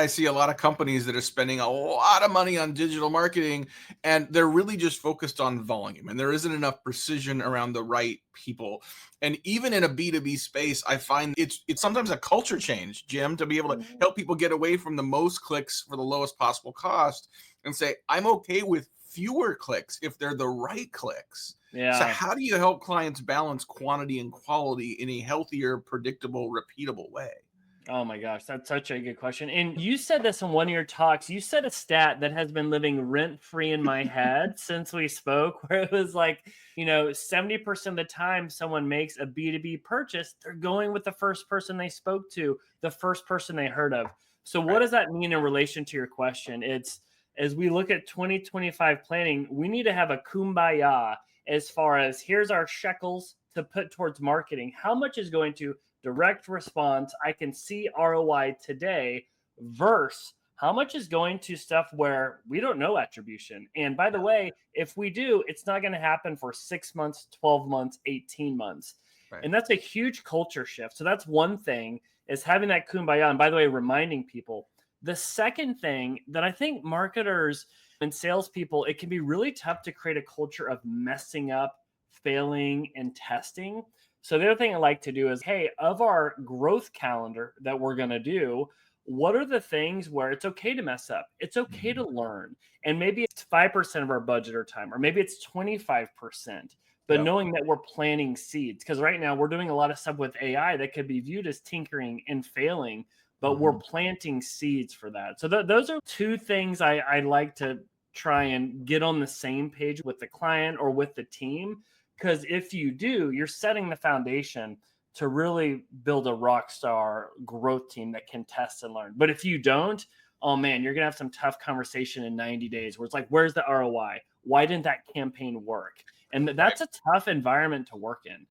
I see a lot of companies that are spending a lot of money on digital marketing and they're really just focused on volume and there isn't enough precision around the right people. And even in a B2B space, I find it's sometimes a culture change, Jim, to be able to Mhm. help people get away from the most clicks for the lowest possible cost and say, I'm okay with fewer clicks if they're the right clicks. So Yeah. how do you help clients balance quantity and quality in a healthier, predictable, repeatable way? Oh my gosh, that's such a good question. And you said this in one of your talks. You said a stat that has been living rent free in my head since we spoke, where it was like, 70% of the time someone makes a B2B purchase, they're going with the first person they spoke to, the first person they heard of. So, what Right. does that mean in relation to your question? It's as we look at 2025 planning, we need to have a kumbaya as far as here's our shekels to put towards marketing. How much is going to direct response, I can see ROI today, versus how much is going to stuff where we don't know attribution. And by the way, if we do, it's not going to happen for 6 months, 12 months, 18 months. Right. And that's a huge culture shift. So that's one thing, is having that kumbaya. And by the way, reminding people. The second thing that I think marketers and salespeople, it can be really tough to create a culture of messing up, failing, and testing. So the other thing I like to do is, hey, of our growth calendar that we're going to do, what are the things where it's okay to mess up? It's okay to Mhm. learn. And maybe it's 5% of our budget or time, or maybe it's 25%. But Yep. knowing that we're planting seeds, because right now we're doing a lot of stuff with AI that could be viewed as tinkering and failing, but we're Mhm. planting seeds for that. So those are two things I like to try and get on the same page with the client or with the team, because if you do, you're setting the foundation to really build a rock star growth team that can test and learn. But if you don't, oh man, you're going to have some tough conversation in 90 days where it's like, where's the ROI? Why didn't that campaign work? And Right. that's a tough environment to work in.